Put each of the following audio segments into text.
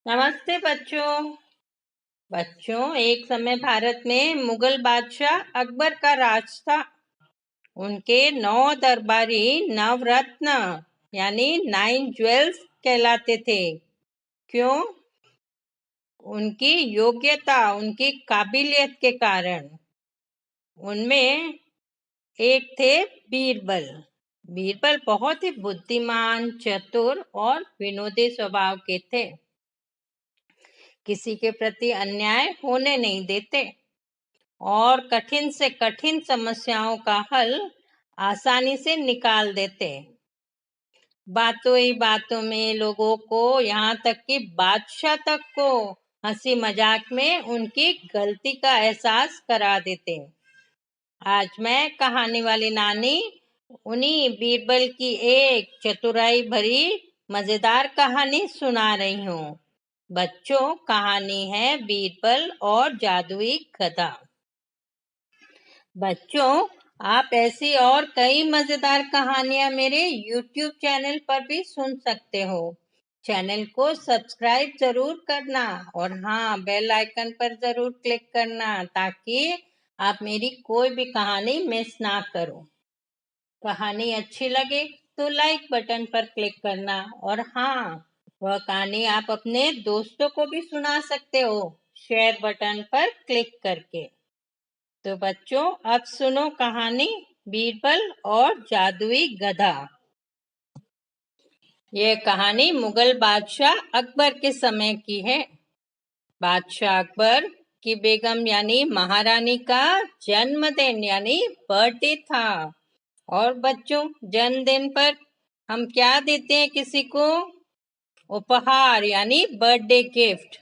नमस्ते बच्चों। एक समय भारत में मुगल बादशाह अकबर का राज था। उनके 9 दरबारी नवरत्न यानी 9 ज्वेल्स कहलाते थे। क्यों? उनकी योग्यता, उनकी काबिलियत के कारण। उनमें एक थे बीरबल। बीरबल बहुत ही बुद्धिमान, चतुर और विनोदी स्वभाव के थे। किसी के प्रति अन्याय होने नहीं देते और कठिन से कठिन समस्याओं का हल आसानी से निकाल देते। बातों ही बातों में लोगों को, यहाँ तक कि बादशाह तक को हंसी मजाक में उनकी गलती का एहसास करा देते। आज मैं कहानी वाली नानी उन्हीं बीरबल की एक चतुराई भरी मजेदार कहानी सुना रही हूँ। बच्चों, कहानी है बीरबल और जादुई गधा। बच्चों, आप ऐसी और कई मजेदार कहानियां मेरे YouTube चैनल पर भी सुन सकते हो। चैनल को सब्सक्राइब जरूर करना और हाँ, बेल आइकन पर जरूर क्लिक करना ताकि आप मेरी कोई भी कहानी मिस ना करो। कहानी अच्छी लगे तो लाइक बटन पर क्लिक करना और हाँ, वह कहानी आप अपने दोस्तों को भी सुना सकते हो शेयर बटन पर क्लिक करके। तो बच्चों, अब सुनो कहानी बीरबल और जादुई गधा। यह कहानी मुगल बादशाह अकबर के समय की है। बादशाह अकबर की बेगम यानी महारानी का जन्मदिन यानी बर्थडे था। और बच्चों, जन्मदिन पर हम क्या देते हैं किसी को? उपहार यानी बर्थडे गिफ्ट।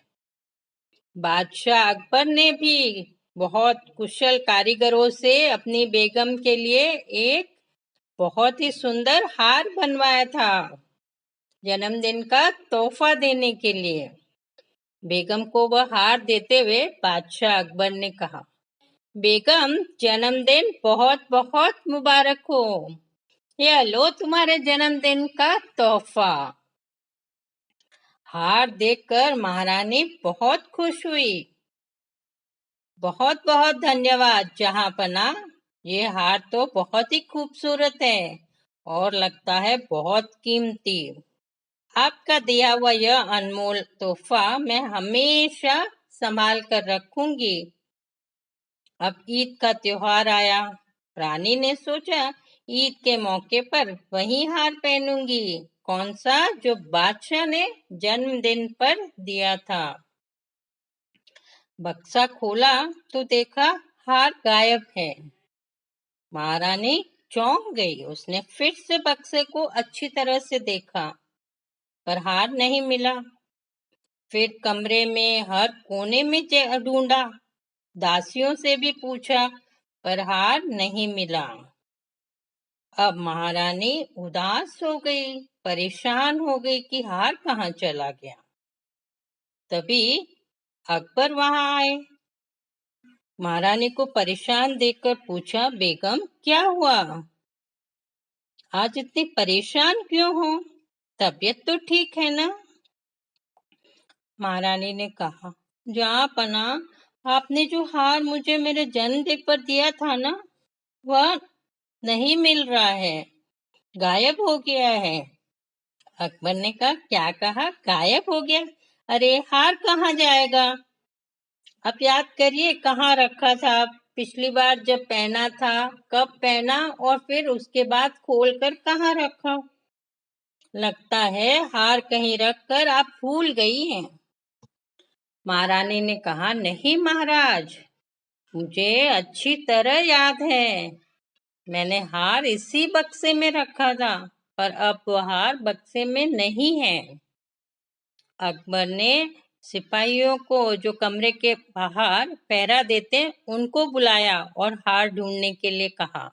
बादशाह अकबर ने भी बहुत कुशल कारीगरों से अपनी बेगम के लिए एक बहुत ही सुंदर हार बनवाया था जन्मदिन का तोहफा देने के लिए। बेगम को वह हार देते हुए बादशाह अकबर ने कहा, बेगम, जन्मदिन बहुत बहुत मुबारक हो। यह लो तुम्हारे जन्मदिन का तोहफा। हार देखकर महारानी बहुत खुश हुई। बहुत बहुत धन्यवाद जहांपना। ये हार तो बहुत ही खूबसूरत है और लगता है बहुत कीमती। आपका दिया हुआ यह अनमोल तोहफा मैं हमेशा संभाल कर रखूंगी। अब ईद का त्योहार आया। रानी ने सोचा, ईद के मौके पर वही हार पहनूंगी। कौन सा? जो बादशाह ने जन्मदिन पर दिया था। बक्सा खोला तो देखा हार गायब है। महारानी चौंक गई। उसने फिर से बक्से को अच्छी तरह से देखा पर हार नहीं मिला। फिर कमरे में हर कोने में ढूंढा, दासियों से भी पूछा पर हार नहीं मिला। अब महारानी उदास हो गई, परेशान हो गई कि हार कहाँ चला गया। तभी अकबर वहां आए। महारानी को परेशान देखकर पूछा, बेगम क्या हुआ? आज इतनी परेशान क्यों हो? तबीयत तो ठीक है ना? महारानी ने कहा, जहांपना, आपने जो हार मुझे मेरे जन्मदिन पर दिया था ना, वह नहीं मिल रहा है, गायब हो गया है। अकबर ने कहा, क्या कहा? गायब हो गया? अरे, हार कहाँ जाएगा? अब याद करिए कहाँ रखा था। पिछली बार जब पहना था, कब पहना और फिर उसके बाद खोलकर कहाँ रखा? लगता है हार कहीं रखकर आप भूल गई हैं। महारानी ने कहा, नहीं महाराज, मुझे अच्छी तरह याद है। मैंने हार इसी बक्से में रखा था पर अब वह हार बक्से में नहीं है। अकबर ने सिपाहियों को, जो कमरे के बाहर पहरा देते, उनको बुलाया और हार ढूंढने के लिए कहा।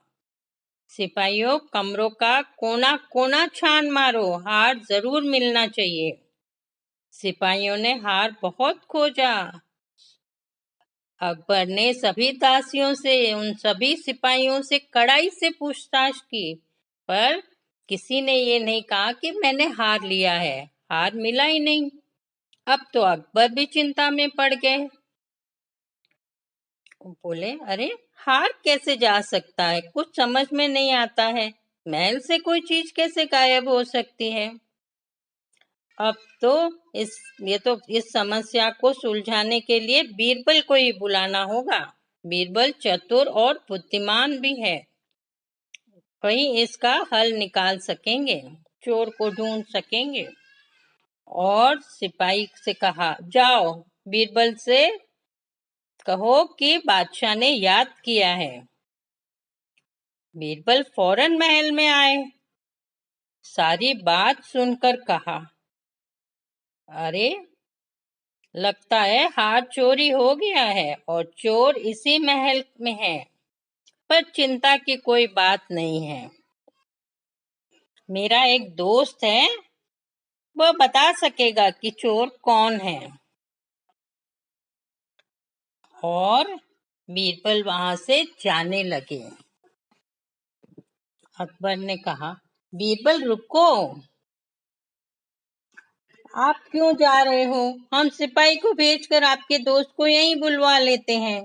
सिपाहियों, कमरों का कोना कोना छान मारो, हार जरूर मिलना चाहिए। सिपाहियों ने हार बहुत खोजा। अकबर ने सभी दासियों से, उन सभी सिपाहियों से कड़ाई से पूछताछ की पर किसी ने ये नहीं कहा कि मैंने हार लिया है। हार मिला ही नहीं। अब तो अकबर भी चिंता में पड़ गए। बोले, अरे हार कैसे जा सकता है, कुछ समझ में नहीं आता है। महल से कोई चीज कैसे गायब हो सकती है। अब तो इस समस्या को सुलझाने के लिए बीरबल को ही बुलाना होगा। बीरबल चतुर और बुद्धिमान भी है, कहीं इसका हल निकाल सकेंगे, चोर को ढूंढ सकेंगे। और सिपाही से कहा, जाओ बीरबल से कहो कि बादशाह ने याद किया है। बीरबल फौरन महल में आए, सारी बात सुनकर कहा, अरे लगता है हार चोरी हो गया है और चोर इसी महल में है, पर चिंता की कोई बात नहीं है। मेरा एक दोस्त है, वह बता सकेगा कि चोर कौन है। और बीरबल वहां से जाने लगे। अकबर ने कहा, बीरबल रुको, आप क्यों जा रहे हो, हम सिपाही को भेजकर आपके दोस्त को यहीं बुलवा लेते हैं।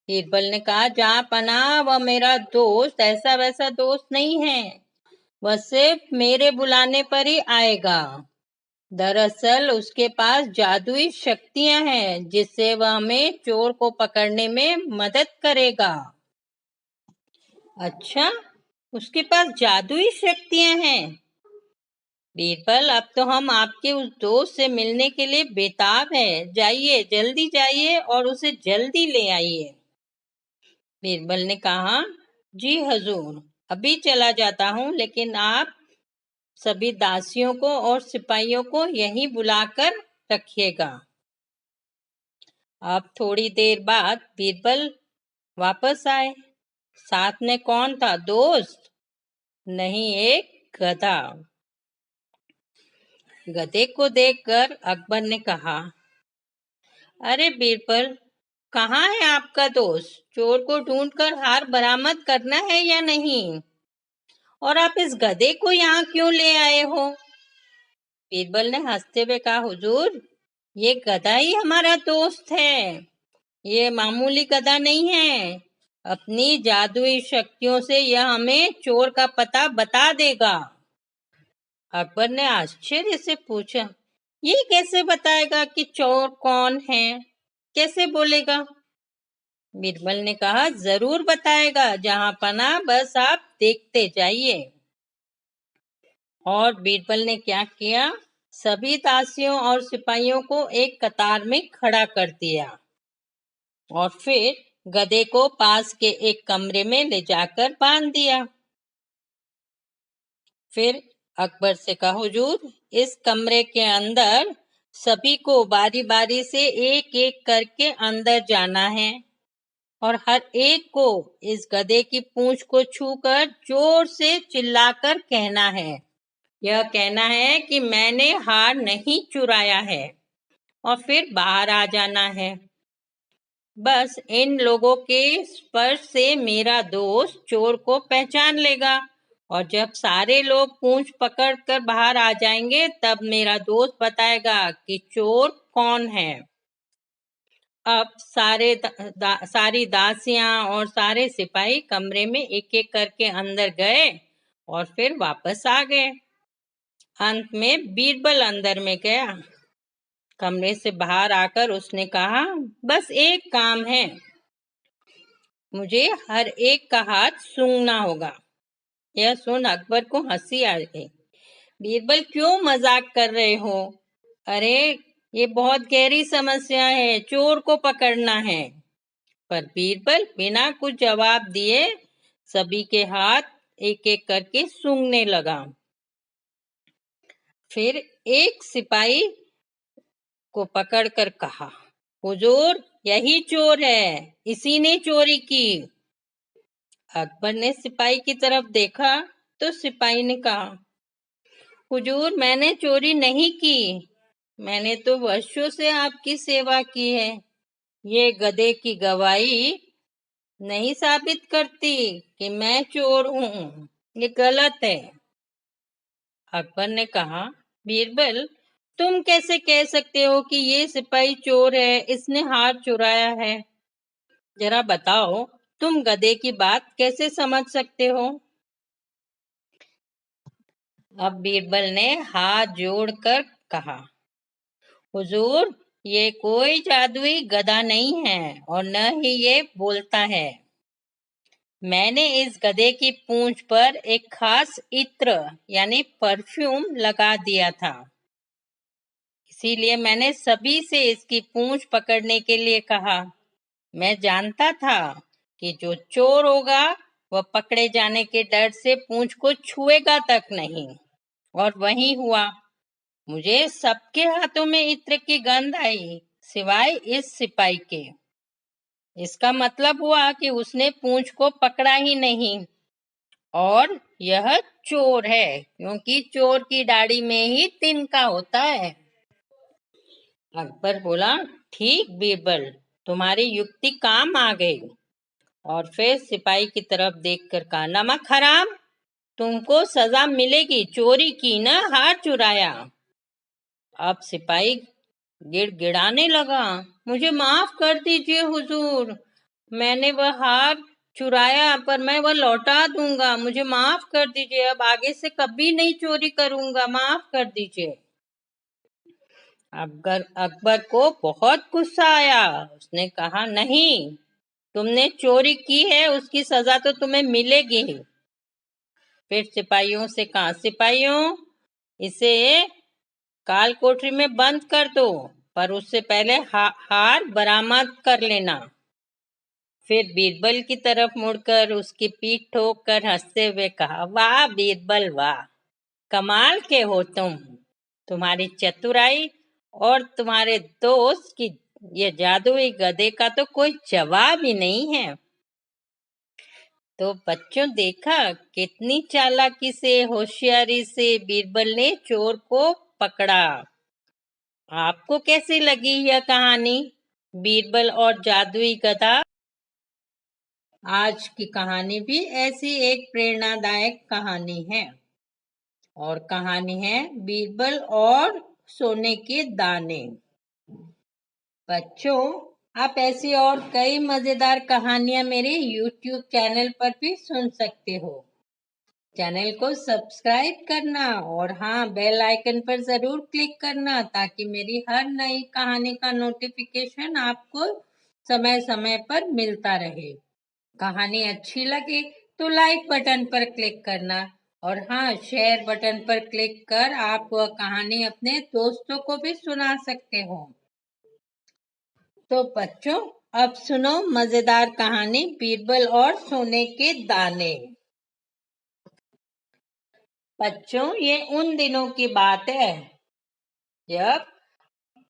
बीरबल ने कहा, जहाँ पनाह वह मेरा दोस्त ऐसा वैसा दोस्त नहीं है, वह सिर्फ मेरे बुलाने पर ही आएगा। दरअसल उसके पास जादुई शक्तियां हैं जिससे वह हमें चोर को पकड़ने में मदद करेगा। अच्छा, उसके पास जादुई शक्तियां हैं। बीरबल, अब तो हम आपके उस दोस्त से मिलने के लिए बेताब हैं। जाइए, जल्दी जाइए और उसे जल्दी ले आइए। बीरबल ने कहा, जी हजूर, अभी चला जाता हूँ, लेकिन आप सभी दासियों को और सिपाहियों को यहीं बुलाकर रखिएगा। अब थोड़ी देर बाद बीरबल वापस आए। साथ में कौन था, दोस्त नहीं, एक गधा। गधे को देखकर अकबर ने कहा, अरे बीरबल, कहाँ है आपका दोस्त, चोर को ढूंढकर हार बरामद करना है या नहीं, और आप इस गधे को यहाँ क्यों ले आए हो। बीरबल ने हंसते हुए कहा, हुजूर, ये गधा ही हमारा दोस्त है, ये मामूली गधा नहीं है। अपनी जादुई शक्तियों से यह हमें चोर का पता बता देगा। अकबर ने आश्चर्य से पूछा, ये कैसे बताएगा कि चोर कौन है, कैसे बोलेगा। बीरबल ने कहा, जरूर बताएगा, जहां पना बस आप देखते जाइए। और बीरबल ने क्या किया, सभी दासियों और सिपाहियों को एक कतार में खड़ा कर दिया और फिर गधे को पास के एक कमरे में ले जाकर बांध दिया। फिर अकबर से कहा, हुजूर, इस कमरे के अंदर सभी को बारी बारी से एक एक करके अंदर जाना है और हर एक को इस गधे की पूंछ को छूकर जोर से चिल्लाकर कहना है, यह कहना है कि मैंने हार नहीं चुराया है, और फिर बाहर आ जाना है। बस इन लोगों के स्पर्श से मेरा दोस्त चोर को पहचान लेगा, और जब सारे लोग पूंछ पकड़कर बाहर आ जाएंगे तब मेरा दोस्त बताएगा कि चोर कौन है। अब सारी दासियां और सारे सिपाही कमरे में एक एक करके अंदर गए और फिर वापस आ गए। अंत में बीरबल अंदर में गया। कमरे से बाहर आकर उसने कहा, बस एक काम है, मुझे हर एक का हाथ सूंघना होगा। यह सुन अकबर को हंसी आ गई। बीरबल, क्यों मजाक कर रहे हो, अरे ये बहुत गहरी समस्या है, चोर को पकड़ना है। पर बीरबल बिना कुछ जवाब दिए सभी के हाथ एक एक करके सूंघने लगा। फिर एक सिपाही को पकड़कर कहा, हुजूर, यही चोर है, इसी ने चोरी की। अकबर ने सिपाही की तरफ देखा तो सिपाही ने कहा, हुजूर, मैंने चोरी नहीं की, मैंने तो वर्षों से आपकी सेवा की है। ये गधे की गवाही नहीं साबित करती कि मैं चोर हूँ, ये गलत है। अकबर ने कहा, बीरबल, तुम कैसे कह सकते हो कि ये सिपाही चोर है, इसने हार चुराया है? जरा बताओ, तुम गधे की बात कैसे समझ सकते हो? अब बीरबल ने हाथ जोड़कर कहा, हुजूर, ये कोई जादुई गधा नहीं है और न ही ये बोलता है। मैंने इस गधे की पूंछ पर एक खास इत्र यानी परफ्यूम लगा दिया था, इसीलिए मैंने सभी से इसकी पूंछ पकड़ने के लिए कहा। मैं जानता था कि जो चोर होगा वह पकड़े जाने के डर से पूंछ को छुएगा तक नहीं, और वही हुआ। मुझे सबके हाथों में इत्र की गंध आई, सिवाय इस सिपाही के। इसका मतलब हुआ कि उसने पूंछ को पकड़ा ही नहीं, और यह चोर है, क्योंकि चोर की दाढ़ी में ही तिनका होता है। अकबर बोला, ठीक बीरबल, तुम्हारी युक्ति काम आ गई। और फिर सिपाही की तरफ देखकर कहा, नमक हराम, तुमको सजा मिलेगी, चोरी की ना, हार चुराया। अब सिपाही गिड़गिड़ाने लगा, मुझे माफ कर दीजिए हुजूर, मैंने वह हार चुराया, पर मैं वह लौटा दूंगा, मुझे माफ कर दीजिए, अब आगे से कभी नहीं चोरी करूंगा, माफ कर दीजिए। अकबर को बहुत गुस्सा आया। उसने कहा, नहीं, तुमने चोरी की है, उसकी सजा तो तुम्हें मिलेगी। फिर सिपाहियों से कहा, सिपाहियों, इसे काल कोठरी में बंद कर दो, पर उससे पहले हार बरामद कर लेना। फिर बीरबल की तरफ मुड़कर उसकी पीठ ठोक कर हंसते हुए कहा, वाह बीरबल वाह, कमाल के हो तुम, तुम्हारी चतुराई और तुम्हारे दोस्त की ये जादुई गधे का तो कोई जवाब ही नहीं है। तो बच्चों, देखा कितनी चालाकी से, होशियारी से बीरबल ने चोर को पकड़ा। आपको कैसी लगी यह कहानी, बीरबल और जादुई गधा? आज की कहानी भी ऐसी एक प्रेरणादायक कहानी है, और कहानी है बीरबल और सोने के दाने। बच्चों, आप ऐसी और कई मजेदार कहानियां मेरे YouTube चैनल पर भी सुन सकते हो। चैनल को सब्सक्राइब करना और हाँ, बेल आइकन पर जरूर क्लिक करना, ताकि मेरी हर नई कहानी का नोटिफिकेशन आपको समय समय पर मिलता रहे। कहानी अच्छी लगे तो लाइक बटन पर क्लिक करना, और हाँ, शेयर बटन पर क्लिक कर आप वह कहानी अपने दोस्तों को भी सुना सकते हो। तो बच्चों, अब सुनो मजेदार कहानी बीरबल और सोने के दाने। बच्चों, ये उन दिनों की बात है जब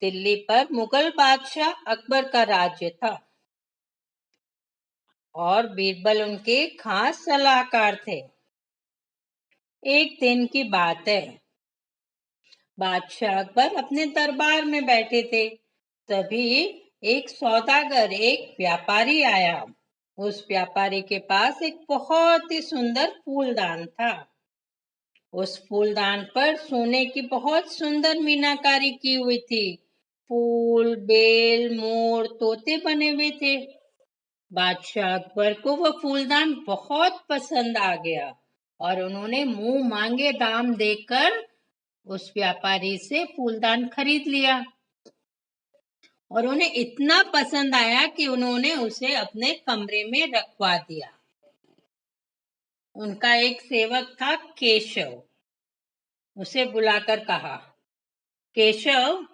दिल्ली पर मुगल बादशाह अकबर का राज्य था, और बीरबल उनके खास सलाहकार थे। एक दिन की बात है, बादशाह अकबर अपने दरबार में बैठे थे, तभी एक सौदागर, एक व्यापारी आया। उस व्यापारी के पास एक बहुत ही सुंदर फूलदान था। उस फूलदान पर सोने की बहुत सुंदर मीनाकारी की हुई थी। फूल, बेल, मोर, तोते बने हुए थे। बादशाह अकबर को वह फूलदान बहुत पसंद आ गया, और उन्होंने मुंह मांगे दाम देकर उस व्यापारी से फूलदान खरीद लिया। और उन्हें इतना पसंद आया कि उन्होंने उसे अपने कमरे में रखवा दिया। उनका एक सेवक था केशव, उसे बुलाकर कहा, केशव,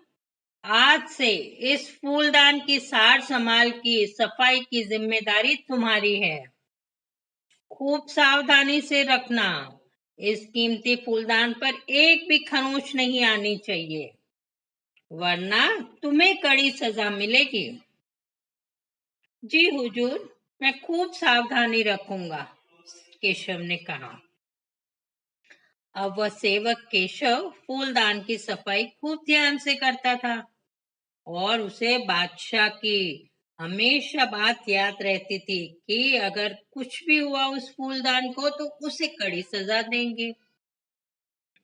आज से इस फूलदान की सार संभाल की, सफाई की जिम्मेदारी तुम्हारी है। खूब सावधानी से रखना, इस कीमती फूलदान पर एक भी खरोंच नहीं आनी चाहिए, वरना तुम्हें कड़ी सजा मिलेगी। जी हुजूर, मैं खूब सावधानी रखूंगा, केशव ने कहा। अब वह सेवक केशव फूलदान की सफाई खूब ध्यान से करता था, और उसे बादशाह की हमेशा बात याद रहती थी कि अगर कुछ भी हुआ उस फूलदान को तो उसे कड़ी सजा देंगे।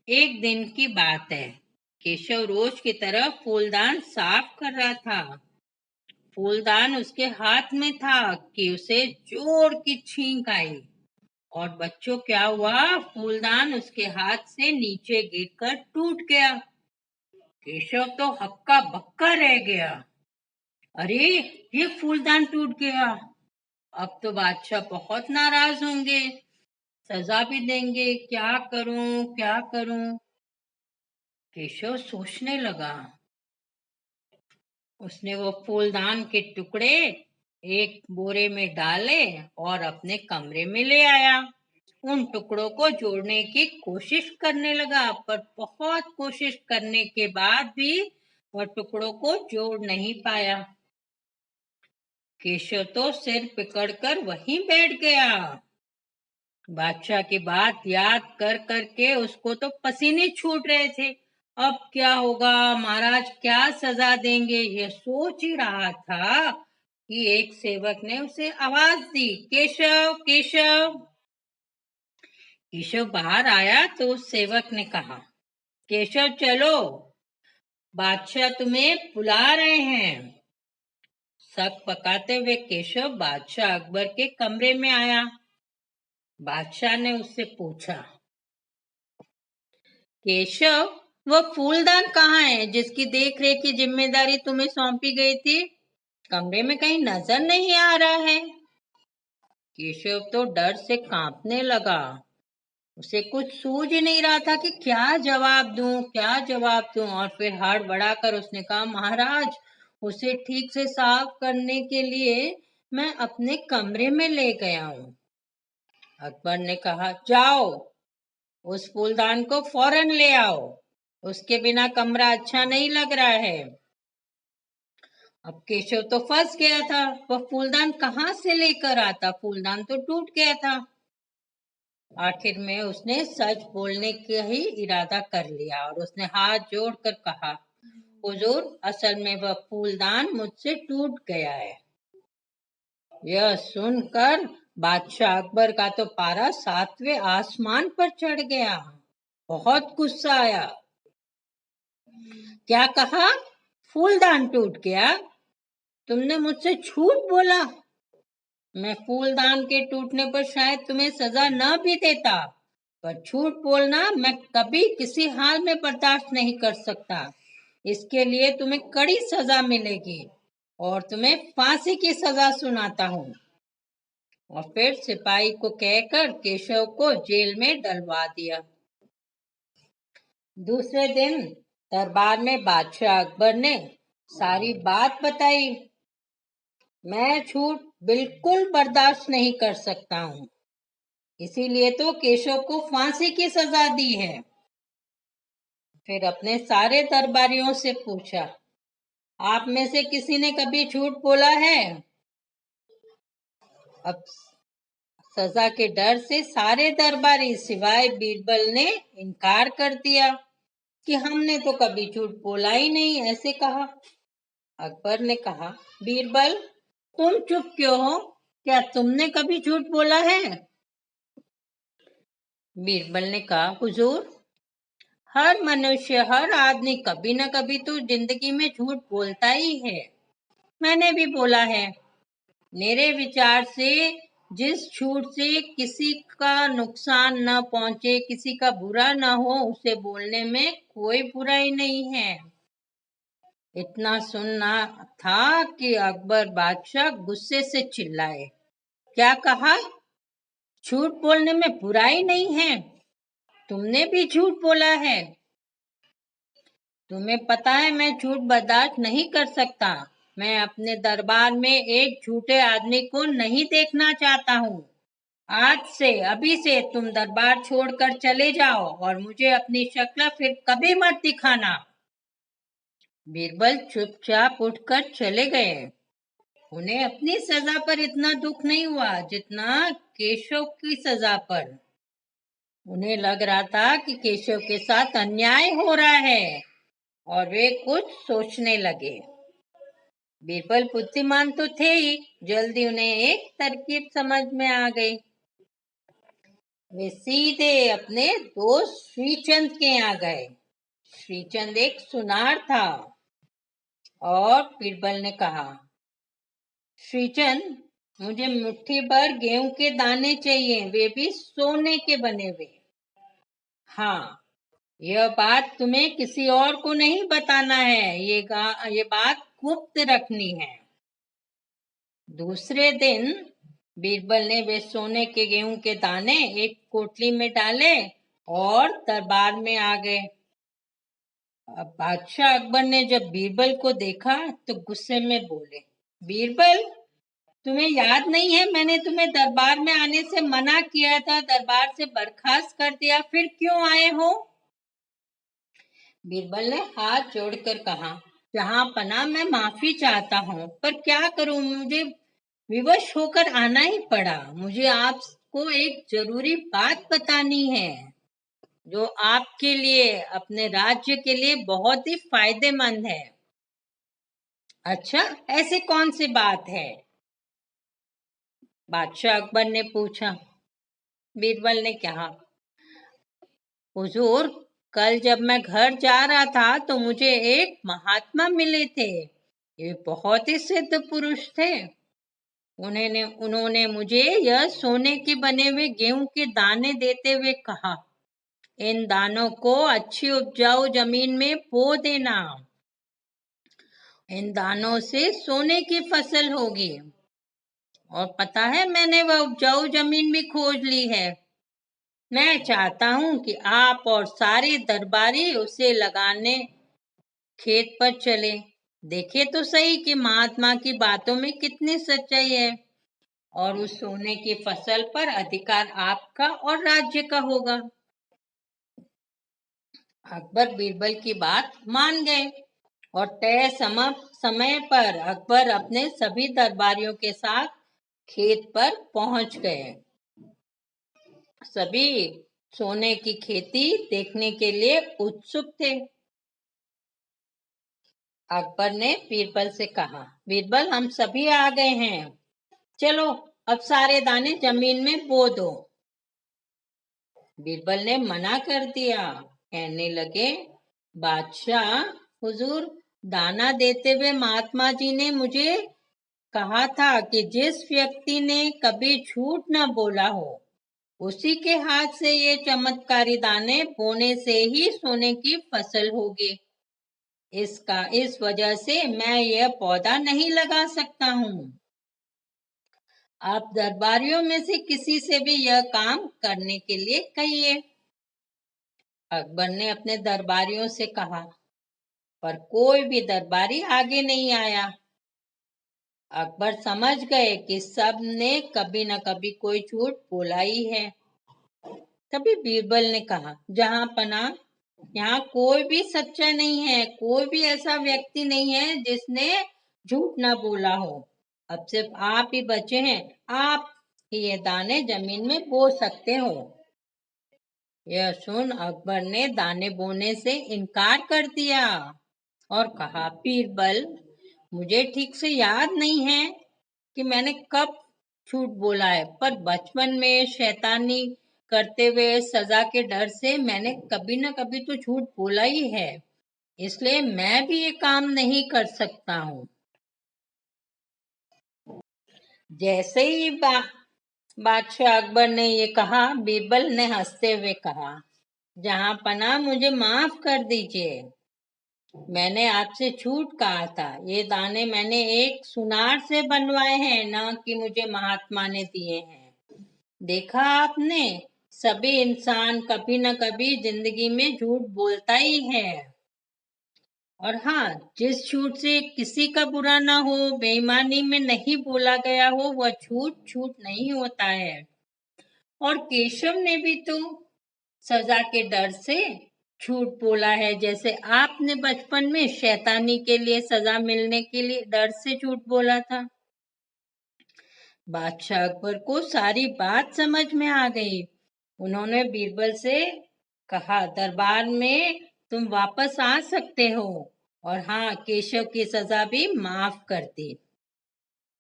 एक दिन की बात है, केशव रोज की तरह फूलदान साफ कर रहा था। फूलदान उसके हाथ में था कि उसे जोर की छींक आई और बच्चों क्या हुआ, फूलदान उसके हाथ से नीचे गिरकर टूट गया। केशव तो हक्का बक्का रह गया। अरे, ये फूलदान टूट गया, अब तो बादशाह बहुत नाराज होंगे, सजा भी देंगे, क्या करूं क्या करूं। केशव सोचने लगा। उसने वो फूलदान के टुकड़े एक बोरे में डाले और अपने कमरे में ले आया। उन टुकड़ों को जोड़ने की कोशिश करने लगा, पर बहुत कोशिश करने के बाद भी वह टुकड़ों को जोड़ नहीं पाया। केशव तो सिर पकड़कर वहीं बैठ गया। बादशाह की बात याद कर करके उसको तो पसीने छूट रहे थे। अब क्या होगा, महाराज क्या सजा देंगे, ये सोच ही रहा था कि एक सेवक ने उसे आवाज दी, केशव केशव। केशव बाहर आया तो उस सेवक ने कहा, केशव चलो, बादशाह तुम्हें बुला रहे हैं। शक पकाते हुए केशव बादशाह अकबर के कमरे में आया। बादशाह ने उससे पूछा, केशव, वह फूलदान कहाँ है जिसकी देख रेख की जिम्मेदारी तुम्हें सौंपी गई थी? कमरे में कहीं नजर नहीं आ रहा है। केशव तो डर से कांपने लगा। उसे कुछ सूझ ही नहीं रहा था कि क्या जवाब दूं क्या जवाब दूं। और फिर हड़बड़ाकर उसने कहा, महाराज, उसे ठीक से साफ करने के लिए मैं अपने कमरे में ले गया हूँ। अकबर ने कहा, जाओ, उस फूलदान को फौरन ले आओ, उसके बिना कमरा अच्छा नहीं लग रहा है। अब केशव तो फंस गया था, वह फूलदान कहाँ से लेकर आता, फूलदान तो टूट गया था। आखिर में उसने सच बोलने का ही इरादा कर लिया और उसने हाथ जोड़कर कहा, हुजूर, असल में वह फूलदान मुझसे टूट गया है। यह सुनकर बादशाह अकबर का तो पारा 7वें आसमान पर चढ़ गया। बहुत गुस्सा आया। क्या कहा? फूलदान टूट गया? तुमने मुझसे झूठ बोला। मैं फूलदान के टूटने पर शायद तुम्हें सजा न भी देता, पर झूठ बोलना मैं कभी किसी हाल में बर्दाश्त नहीं कर सकता। इसके लिए तुम्हें कड़ी सजा मिलेगी और तुम्हें फांसी की सजा सुनाता हूँ। और फिर सिपाही को कहकर केशव को जेल में डलवा दिया। दूसरे दिन दरबार में बादशाह अकबर ने सारी बात बताई। मैं झूठ बिल्कुल बर्दाश्त नहीं कर सकता हूँ, इसीलिए तो केशव को फांसी की सजा दी है। फिर अपने सारे दरबारियों से पूछा, आप में से किसी ने कभी झूठ बोला है? अब सजा के डर से सारे दरबारी सिवाय बीरबल ने इनकार कर दिया कि हमने तो कभी झूठ बोला ही नहीं, ऐसे कहा। अकबर ने कहा, बीरबल, तुम चुप क्यों हो? क्या तुमने कभी झूठ बोला है? बीरबल ने कहा, हुजूर, हर मनुष्य, हर आदमी कभी न कभी तो जिंदगी में झूठ बोलता ही है। मैंने भी बोला है। मेरे विचार से जिस झूठ से किसी का नुकसान न पहुंचे, किसी का बुरा न हो, उसे बोलने में कोई बुराई नहीं है। इतना सुनना था कि अकबर बादशाह गुस्से से चिल्लाए, क्या कहा? झूठ बोलने में बुराई नहीं है? तुमने भी झूठ बोला है। तुम्हें पता है मैं झूठ बर्दाश्त नहीं कर सकता। मैं अपने दरबार में एक झूठे आदमी को नहीं देखना चाहता हूँ। आज से, अभी से तुम दरबार छोड़कर चले जाओ और मुझे अपनी शक्ल फिर कभी मत दिखाना। बीरबल चुपचाप उठकर चले गए। उन्हें अपनी सजा पर इतना दुख नहीं हुआ जितना केशव की सजा पर। उन्हें लग रहा था कि केशव के साथ अन्याय हो रहा है और वे कुछ सोचने लगे। बीरबल बुद्धिमान तो थे ही, जल्दी उन्हें एक तरकीब समझ में आ गई। वे सीधे अपने दोस्त श्रीचंद के यहाँ गए। श्रीचंद एक सुनार था और बीरबल ने कहा, श्रीचंद, मुझे मुट्ठी भर गेहूं के दाने चाहिए, वे भी सोने के बने हुए। हाँ, यह बात तुम्हें किसी और को नहीं बताना है, ये बात गुप्त रखनी है। दूसरे दिन बीरबल ने वे सोने के गेहूं के दाने एक कोटली में डाले और दरबार में आ गए। अब बादशाह अकबर ने जब बीरबल को देखा तो गुस्से में बोले, बीरबल, तुम्हें याद नहीं है मैंने तुम्हें दरबार में आने से मना किया था, दरबार से बर्खास्त कर दिया, फिर क्यों आए हो? बीरबल ने हाथ जोड़कर कहा, जहां पना मैं माफी चाहता हूँ, पर क्या करूं, मुझे विवश होकर आना ही पड़ा। मुझे आपको एक जरूरी बात बतानी है जो आपके लिए, अपने राज्य के लिए बहुत ही फायदेमंद है। अच्छा, ऐसी कौन सी बात है? बादशाह अकबर ने पूछा। बीरबल ने कहा, हुजूर, कल जब मैं घर जा रहा था तो मुझे एक महात्मा मिले थे। ये बहुत ही सिद्ध पुरुष थे। उन्होंने मुझे यह सोने के बने हुए गेहूं के दाने देते हुए कहा, इन दानों को अच्छी उपजाऊ जमीन में बो देना। इन दानों से सोने की फसल होगी। और पता है, मैंने वह उपजाऊ जमीन भी खोज ली है। मैं चाहता हूं कि आप और सारे दरबारी उसे लगाने खेत पर चले। देखे तो सही कि महात्मा की बातों में कितनी सच्चाई है। और उस सोने की फसल पर अधिकार आपका और राज्य का होगा। अकबर बीरबल की बात मान गए और तय समय पर अकबर अपने सभी दरबारियों के साथ खेत पर पहुंच गए। सभी सोने की खेती देखने के लिए उत्सुक थे। अकबर ने बीरबल से कहा, बीरबल, हम सभी आ गए हैं, चलो अब सारे दाने जमीन में बो दो। बीरबल ने मना कर दिया, कहने लगे, बादशाह हुजूर, दाना देते हुए महात्मा जी ने मुझे कहा था कि जिस व्यक्ति ने कभी झूठ न बोला हो उसी के हाथ से ये चमत्कारी दाने बोने से ही सोने की फसल होगी। इस वजह से मैं यह पौधा नहीं लगा सकता हूँ। आप दरबारियों में से किसी से भी यह काम करने के लिए कहिए। अकबर ने अपने दरबारियों से कहा, पर कोई भी दरबारी आगे नहीं आया। अकबर समझ गए कि सब ने कभी न कभी कोई झूठ बोला ही है। तभी बीरबल ने कहा, जहां पना, यहाँ कोई भी सच्चा नहीं है, कोई भी ऐसा व्यक्ति नहीं है जिसने झूठ ना बोला हो। अब सिर्फ आप ही बचे हैं, आप ही ये दाने जमीन में बो सकते हो। यह सुन अकबर ने दाने बोने से इनकार कर दिया और कहा, बीरबल, मुझे ठीक से याद नहीं है कि मैंने कब झूठ बोला है, पर बचपन में शैतानी करते हुए सजा के डर से मैंने कभी न कभी तो झूठ बोला ही है, इसलिए मैं भी ये काम नहीं कर सकता हूँ। जैसे ही बादशाह अकबर ने ये कहा, बीरबल ने हंसते हुए कहा, जहां पना, मुझे माफ कर दीजिए, मैंने आपसे झूठ कहा था। ये दाने मैंने एक सुनार से बनवाए हैं, न कि मुझे महात्मा ने दिए हैं। देखा आपने, सभी इंसान कभी न कभी जिंदगी में झूठ बोलता ही है। और हाँ, जिस झूठ से किसी का बुरा ना हो, बेईमानी में नहीं बोला गया हो, वह झूठ झूठ नहीं होता है। और केशव ने भी तो सजा के डर से झूठ बोला है, जैसे आपने बचपन में शैतानी के लिए सजा मिलने के लिए डर से झूठ बोला था। बादशाह अकबर को सारी बात समझ में आ गई। उन्होंने बीरबल से कहा, दरबार में तुम वापस आ सकते हो। और हाँ, केशव की सजा भी माफ कर दी।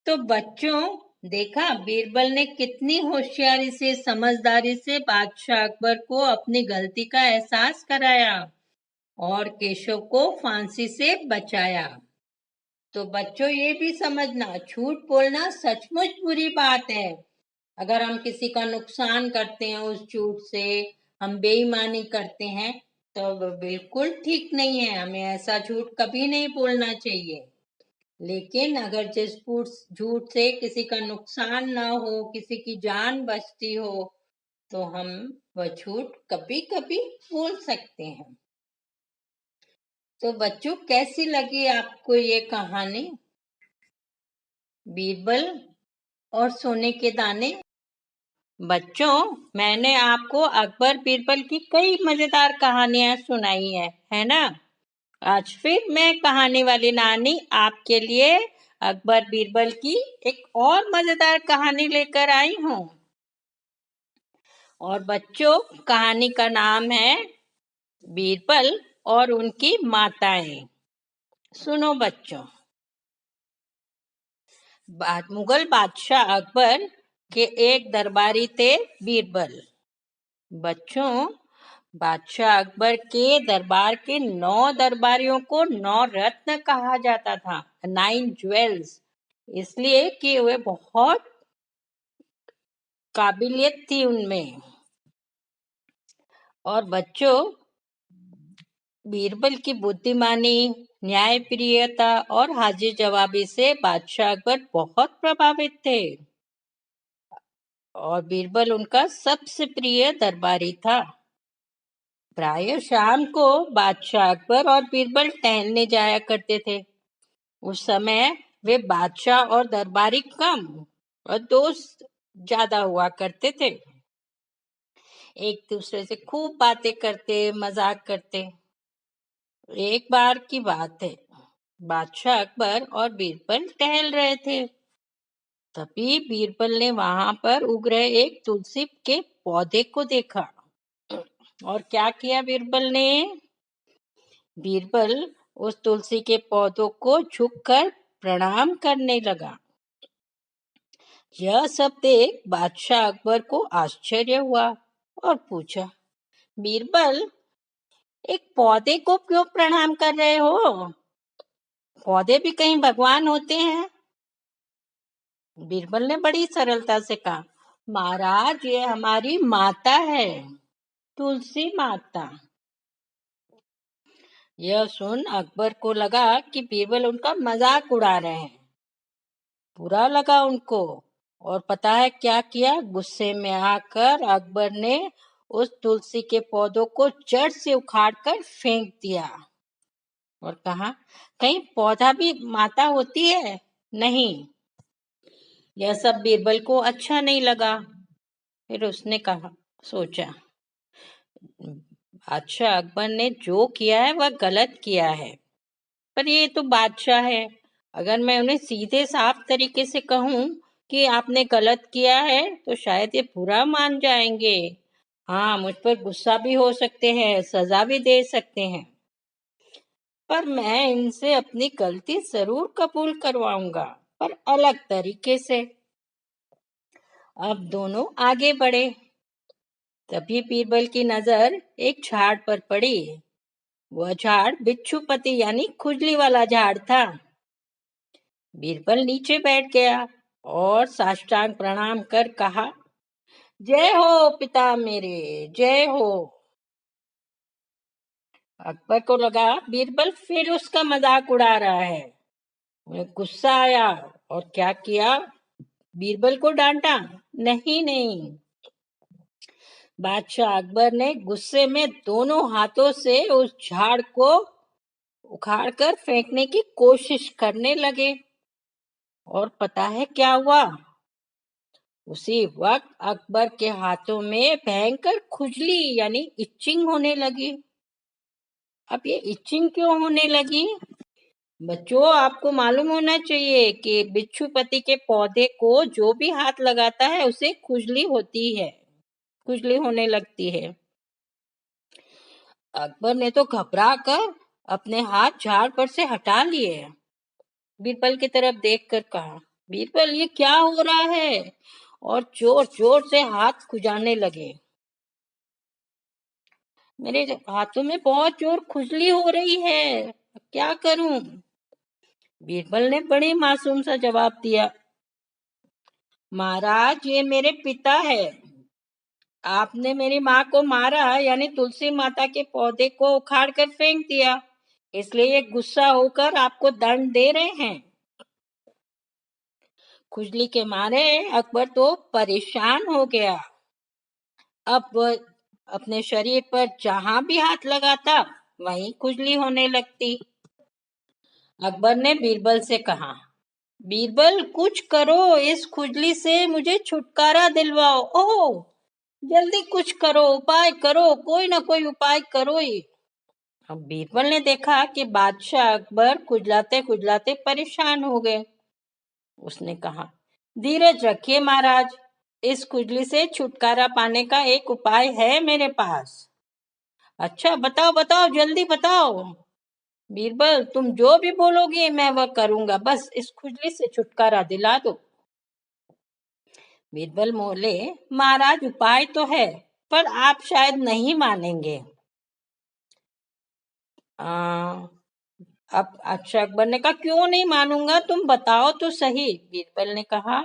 तो बच्चों, देखा बीरबल ने कितनी होशियारी से, समझदारी से बादशाह अकबर को अपनी गलती का एहसास कराया। और केशव को फांसी से बचाया। तो बच्चों ये भी समझना, झूठ बोलना सचमुच बुरी बात है। अगर हम किसी का नुकसान करते हैं उस झूठ से, हम बेईमानी करते हैं, तो वो बिल्कुल ठीक नहीं है। हमें ऐसा झूठ कभी नहीं बोलना चाहिए। लेकिन अगर जिस झूठ से किसी का नुकसान ना हो, किसी की जान बचती हो, तो हम वह झूठ कभी कभी बोल सकते हैं। तो बच्चों कैसी लगी आपको ये कहानी, बीरबल और सोने के दाने? बच्चों, मैंने आपको अकबर बीरबल की कई मजेदार कहानियां सुनाई है ना? आज फिर मैं कहानी वाली नानी आपके लिए अकबर बीरबल की एक और मजेदार कहानी लेकर आई हूँ। और बच्चों, कहानी का नाम है बीरबल और उनकी माताएं। सुनो बच्चों। मुगल बादशाह अकबर के एक दरबारी थे बीरबल। बच्चों, बादशाह अकबर के दरबार के 9 दरबारियों को 9 रत्न कहा जाता था, 9 ज्वेल्स, इसलिए कि वे बहुत काबिलियत थी उनमें। और बच्चों, बीरबल की बुद्धिमानी, न्यायप्रियता और हाजिर जवाबी से बादशाह अकबर बहुत प्रभावित थे। और बीरबल उनका सबसे प्रिय दरबारी था। प्राय शाम को बादशाह अकबर और बीरबल टहलने जाया करते थे। उस समय वे बादशाह और दरबारी कम और दोस्त ज्यादा हुआ करते थे। एक दूसरे से खूब बातें करते, मजाक करते। एक बार की बात है, बादशाह अकबर और बीरबल टहल रहे थे। तभी बीरबल ने वहां पर उग रहे एक तुलसी के पौधे को देखा। और क्या किया बीरबल ने? बीरबल उस तुलसी के पौधों को झुककर प्रणाम करने लगा। यह सब देख बादशाह अकबर को आश्चर्य हुआ और पूछा, बीरबल, एक पौधे को क्यों प्रणाम कर रहे हो? पौधे भी कहीं भगवान होते हैं? बीरबल ने बड़ी सरलता से कहा, महाराज, ये हमारी माता है, तुलसी माता। यह सुन अकबर को लगा कि बीरबल उनका मजाक उड़ा रहे हैं। बुरा लगा उनको, और पता है क्या किया? गुस्से में आकर अकबर ने उस तुलसी के पौधों को जड़ से उखाड़कर फेंक दिया और कहा, कहीं पौधा भी माता होती है? नहीं। यह सब बीरबल को अच्छा नहीं लगा। फिर उसने सोचा, बादशाह अकबर ने जो किया है वह गलत किया है, पर ये तो बादशाह है। अगर मैं उन्हें सीधे साफ तरीके से कहूं कि आपने गलत किया है, तो शायद ये बुरा मान जाएंगे। हाँ, मुझ पर गुस्सा भी हो सकते हैं, सजा भी दे सकते हैं, पर मैं इनसे अपनी गलती जरूर कबूल करवाऊंगा, पर अलग तरीके से। अब दोनों आगे बढ़े। तभी बीरबल की नजर एक झाड़ पर पड़ी। वह झाड़ बिच्छूपति यानी खुजली वाला झाड़ था। बीरबल नीचे बैठ गया और साष्टांग प्रणाम कर कहा, जय हो पिता मेरे, जय हो। अकबर को लगा बीरबल फिर उसका मजाक उड़ा रहा है। उन्हें गुस्सा आया और क्या किया? बीरबल को डांटा। नहीं नहीं, बादशाह अकबर ने गुस्से में दोनों हाथों से उस झाड़ को उखाड़कर फेंकने की कोशिश करने लगे। और पता है क्या हुआ? उसी वक्त अकबर के हाथों में भयंकर खुजली यानी इचिंग होने लगी। अब ये इचिंग क्यों होने लगी? बच्चों, आपको मालूम होना चाहिए कि बिच्छूपति के पौधे को जो भी हाथ लगाता है उसे खुजली होती है, खुजली होने लगती है। अकबर ने तो घबरा कर अपने हाथ झाड़ पर से हटा लिए। बीरबल की तरफ देखकर कहा, बीरबल, ये क्या हो रहा है? और जोर जोर से हाथ खुजाने लगे। मेरे हाथों में बहुत जोर खुजली हो रही है, क्या करूं? बीरबल ने बड़े मासूम सा जवाब दिया, महाराज ये मेरे पिता है। आपने मेरी माँ को मारा, यानी तुलसी माता के पौधे को उखाड़ कर फेंक दिया, इसलिए ये गुस्सा होकर आपको दंड दे रहे हैं। खुजली के मारे अकबर तो परेशान हो गया। अब वह अपने शरीर पर जहां भी हाथ लगाता वहीं खुजली होने लगती। अकबर ने बीरबल से कहा, बीरबल कुछ करो, इस खुजली से मुझे छुटकारा दिलवाओ। ओह, जल्दी कुछ करो, उपाय करो, कोई ना कोई उपाय करो ही। अब बीरबल ने देखा कि बादशाह अकबर खुजलाते खुजलाते परेशान हो गए। उसने कहा, धीरज रखिए महाराज, इस खुजली से छुटकारा पाने का एक उपाय है मेरे पास। अच्छा बताओ बताओ, जल्दी बताओ। बीरबल तुम जो भी बोलोगे मैं वह करूंगा, बस इस खुजली से छुटकारा दिला दो। बीरबल बोले, महाराज उपाय तो है, पर आप शायद नहीं मानेंगे। अब अच्छा अकबर ने कहा, क्यों नहीं मानूंगा, तुम बताओ तो सही। बीरबल ने कहा,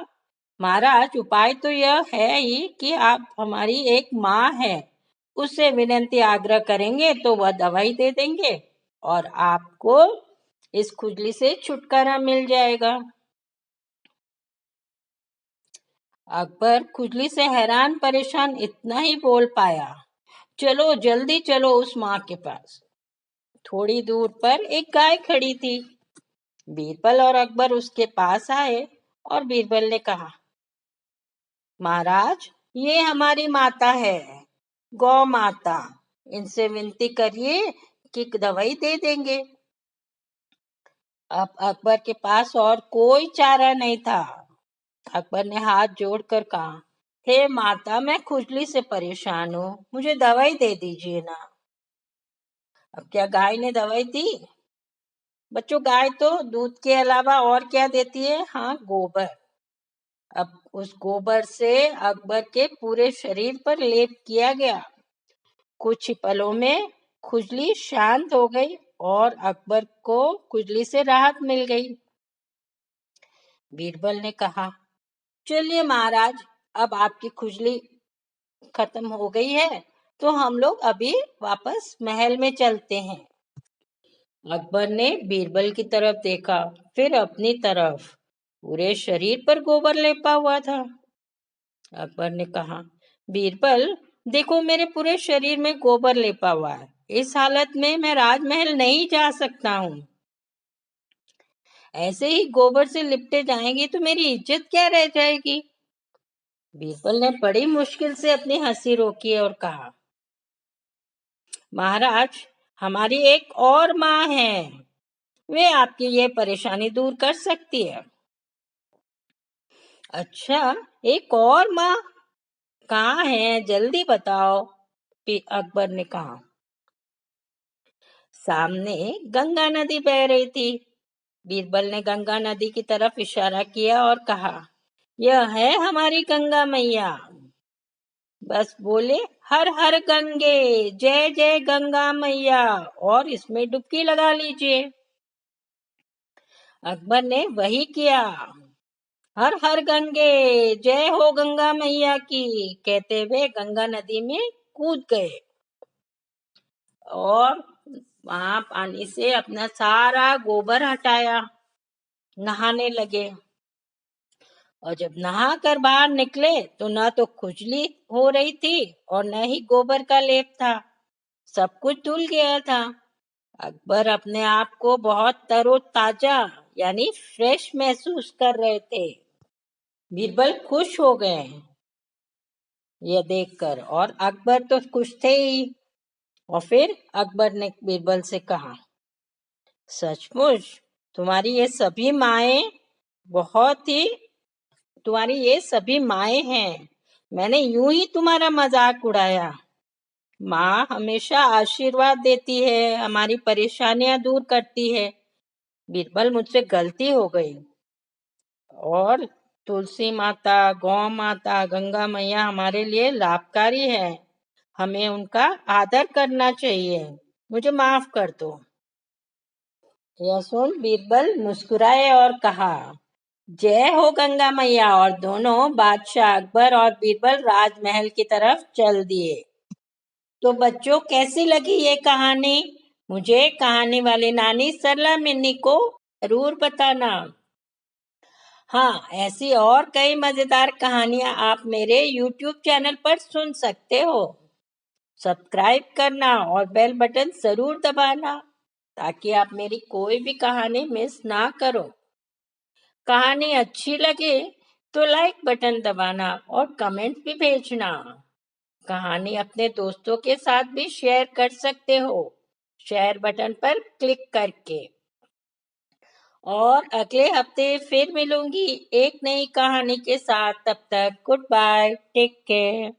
महाराज उपाय तो यह है ही कि आप हमारी एक माँ है, उससे विनती आग्रह करेंगे तो वह दवाई दे देंगे और आपको इस खुजली से छुटकारा मिल जाएगा। अकबर खुजली से हैरान परेशान इतना ही बोल पाया, चलो जल्दी चलो उस माँ के पास। थोड़ी दूर पर एक गाय खड़ी थी। बीरबल और अकबर उसके पास आए और बीरबल ने कहा, महाराज ये हमारी माता है, गौ माता, इनसे विनती करिए कि दवाई दे देंगे। अब अकबर के पास और कोई चारा नहीं था। अकबर ने हाथ जोड़कर कहा, हे माता, मैं खुजली से परेशान हूँ, मुझे दवाई दे दीजिए ना। अब क्या गाय ने दवाई दी? बच्चों गाय तो दूध के अलावा और क्या देती है? हाँ, गोबर। अब उस गोबर से अकबर के पूरे शरीर पर लेप किया गया। कुछ ही पलों में खुजली शांत हो गई और अकबर को खुजली से राहत मिल गई। बीरबल ने कहा, चलिए महाराज, अब आपकी खुजली खत्म हो गई है तो हम लोग अभी वापस महल में चलते हैं। अकबर ने बीरबल की तरफ देखा, फिर अपनी तरफ। पूरे शरीर पर गोबर लेपा हुआ था। अकबर ने कहा, बीरबल देखो, मेरे पूरे शरीर में गोबर लेपा हुआ है, इस हालत में मैं राजमहल नहीं जा सकता हूँ। ऐसे ही गोबर से लिपटे जाएंगे तो मेरी इज्जत क्या रह जाएगी। बीरबल ने बड़ी मुश्किल से अपनी हंसी रोकी और कहा, महाराज हमारी एक और माँ है, वे आपकी ये परेशानी दूर कर सकती है। अच्छा, एक और माँ कहाँ है, जल्दी बताओ, अकबर ने कहा। सामने गंगा नदी बह रही थी। बीरबल ने गंगा नदी की तरफ इशारा किया और कहा, यह है हमारी गंगा मैया। बस बोले, हर हर गंगे, जय जय गंगा मैया, और इसमें डुबकी लगा लीजिए। अकबर ने वही किया। हर हर गंगे, जय हो गंगा मैया की, कहते हुए गंगा नदी में कूद गए और वहां पानी से अपना सारा गोबर हटाया, नहाने लगे। और जब नहा कर बाहर निकले तो न तो खुजली हो रही थी और न ही गोबर का लेप था, सब कुछ धुल गया था। अकबर अपने आप को बहुत तरोताजा यानी फ्रेश महसूस कर रहे थे। बीरबल खुश हो गए यह देखकर, और अकबर तो खुश थे ही। और फिर अकबर ने बीरबल से कहा, सचमुच तुम्हारी ये सभी माएं बहुत ही तुम्हारी ये सभी माएं हैं, मैंने यूं ही तुम्हारा मजाक उड़ाया। माँ हमेशा आशीर्वाद देती है, हमारी परेशानियां दूर करती है। बीरबल मुझसे गलती हो गई, और तुलसी माता, गौ माता, गंगा मैया हमारे लिए लाभकारी है। हमें उनका आदर करना चाहिए। मुझे माफ कर दो। यह सुन बीरबल मुस्कुराए और कहा, जय हो गंगा मैया। और दोनों बादशाह अकबर और बीरबल राजमहल की तरफ चल दिए। तो बच्चों, कैसी लगी ये कहानी? मुझे कहानी वाली नानी सरला मिन्नी को जरूर बताना। हाँ, ऐसी और कई मजेदार कहानियां आप मेरे YouTube चैनल पर सुन सकते हो। सब्सक्राइब करना और बेल बटन जरूर दबाना ताकि आप मेरी कोई भी कहानी मिस ना करो। कहानी अच्छी लगे तो लाइक बटन दबाना और कमेंट भी भेजना। कहानी अपने दोस्तों के साथ भी शेयर कर सकते हो, शेयर बटन पर क्लिक करके। और अगले हफ्ते फिर मिलूंगी एक नई कहानी के साथ। तब तक गुड बाय, टेक केयर।